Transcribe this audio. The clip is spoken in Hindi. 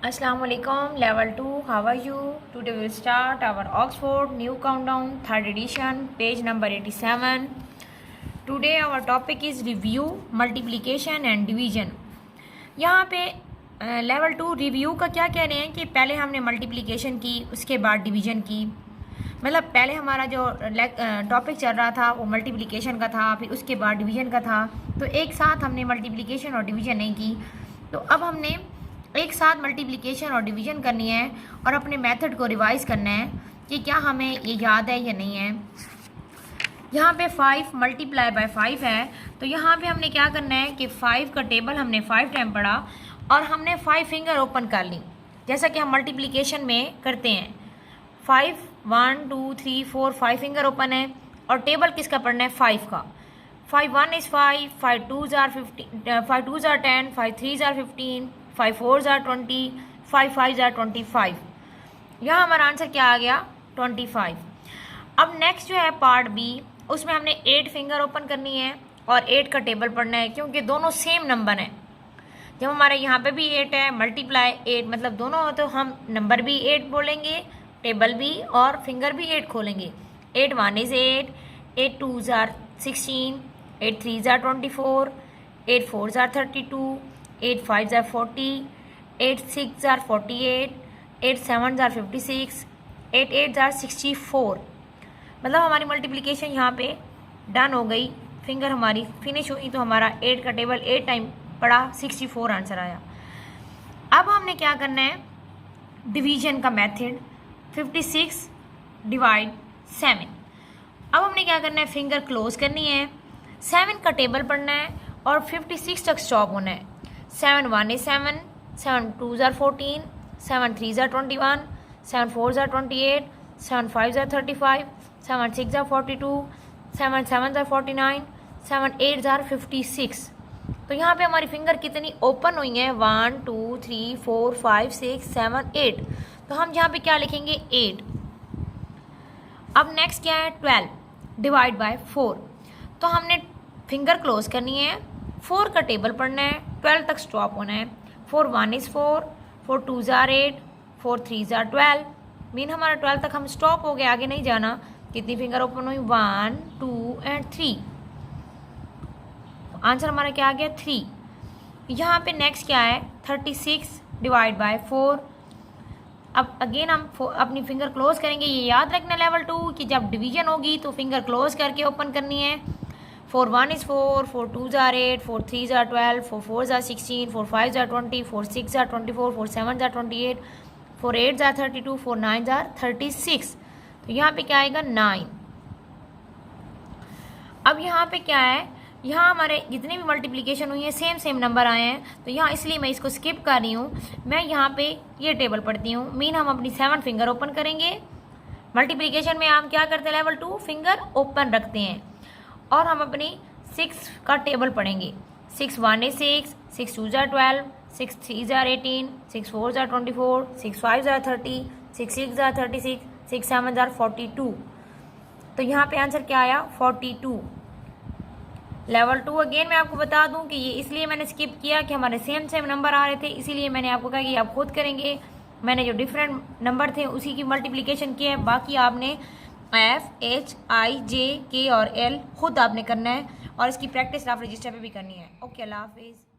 Assalamu alaikum, level 2, how are you? Today we will start our Oxford New Countdown, 3rd edition, page number 87. Today our topic is review, multiplication and division. यहाँ पे लेवल 2 रिव्यू का क्या कह रहे हैं कि पहले हमने मल्टीप्लिकेशन की, उसके बाद डिवीज़न की। मतलब पहले हमारा जो टॉपिक चल रहा था वो मल्टीप्लिकेशन का था, फिर उसके बाद डिवीज़न का था। तो एक साथ हमने मल्टीप्लिकेशन और डिवीज़न नहीं की, तो अब हमने एक साथ मल्टीप्लिकेशन और डिवीज़न करनी है और अपने मेथड को रिवाइज़ करना है कि क्या हमें ये याद है या नहीं है। यहाँ पे 5 मल्टीप्लाई बाय 5 है, तो यहाँ पे हमने क्या करना है कि 5 का टेबल हमने 5 टाइम पढ़ा और हमने 5 फिंगर ओपन कर ली, जैसा कि हम मल्टीप्लिकेशन में करते हैं। 5 1 2 3 4 5 फिंगर ओपन है और टेबल किसका पढ़ना है? 5 का। 5 1 is 5, 5 2 are 15, 5 2 are 10, 5 3 are 15, 5 4 are 20, 5 5 are 25। यहाँ हमारा आंसर क्या आ गया? 25। अब नेक्स्ट जो है पार्ट बी, उसमें हमने 8 फिंगर ओपन करनी है और 8 का टेबल पढ़ना है, क्योंकि दोनों सेम नंबर हैं। जब हमारे यहाँ पे भी 8 है, मल्टीप्लाई 8 मतलब दोनों हो, तो हम नंबर भी 8 बोलेंगे, टेबल भी और फिंगर भी 8 खोलेंगे। 8 1 is 8, 8 2 are 16, 8 3 are 24, 8 4 are 32, 8 5 are 40, 8 6 are 48, 8 7 are 56, 8 8 are 64। मतलब हमारी मल्टीप्लिकेशन यहाँ पे डन हो गई, फिंगर हमारी फिनिश हुई, तो हमारा 8 का टेबल 8 टाइम पड़ा, 64 आंसर आया। अब हमने क्या करना है? डिवीजन का मेथड, 56 डिवाइड 7। अब हमने क्या करना है? फिंगर क्लोज करनी है, 7 का टेबल पढ़ना है और 56 तक स्टॉप होना है। 7 1 is 7, 7 2 are 14, 7 3 are 21, 7 4 are 28, 7 5 are 35, 7 6 are 42, 7 7 are 49, 7 8 are 56। तो यहाँ पे हमारी फिंगर कितनी ओपन हुई है? 1 2 3 4 5 6 7 8। तो हम यहाँ पे क्या लिखेंगे? 8। अब नेक्स्ट क्या है? 12 डिवाइड बाय 4। तो हमने फिंगर क्लोज करनी है, 4 का टेबल पढ़ना है, 12 तक स्टॉप होना है। 4 1 इज़ 4, 4 2 आर 8, 4 3 आर 12। मीन हमारा 12 तक हम स्टॉप हो गए, आगे नहीं जाना। कितनी फिंगर ओपन हुई? 1 2 एंड 3। आंसर हमारा क्या आ गया? 3। यहाँ पे नेक्स्ट क्या है? 36 डिवाइड बाय 4। अब अगेन हम अपनी फिंगर क्लोज करेंगे। ये याद रखना लेवल 2 कि जब डिवीजन होगी तो फिंगर क्लोज करके ओपन करनी है। 4 1 is 4, 4 2 are 8, 4 3 are 12, 4 4 are 16, 4 5 are 20, 4 6 are 24, 4 7 are 28, 4 8 are 32, 4 9 are 36। तो यहाँ पे क्या आएगा? 9। अब यहाँ पे क्या है? यहाँ हमारे जितने भी मल्टीप्लिकेशन हुई है सेम नंबर आए हैं, तो यहाँ इसलिए मैं इसको स्किप कर रही हूँ। मैं यहाँ पे ये टेबल पढ़ती हूँ। मीन हम अपनी 7 फिंगर ओपन करेंगे। मल्टीप्लिकेशन में हम क्या करते हैं? लेवल 2 फिंगर ओपन रखते हैं और हम अपनी 6 का टेबल पढ़ेंगे। 6 1 is 6, 6 2 are 12, 6 3 are 18, 6 4 are 24, 6 5 are 30, 6 6 are 36, 6 7 are 42। तो यहाँ पे आंसर क्या आया? 42। लेवल 2 अगेन मैं आपको बता दूं कि ये इसलिए मैंने स्किप किया कि हमारे सेम नंबर आ रहे थे, इसीलिए मैंने आपको कहा कि आप खुद करेंगे। मैंने जो डिफरेंट नंबर थे उसी की मल्टीप्लिकेशन की है, बाकी आपने FHIJK और L खुद आपने करना है और इसकी प्रैक्टिस आप रजिस्टर पे भी करनी है। ओके, अल्लाह हाफिज़।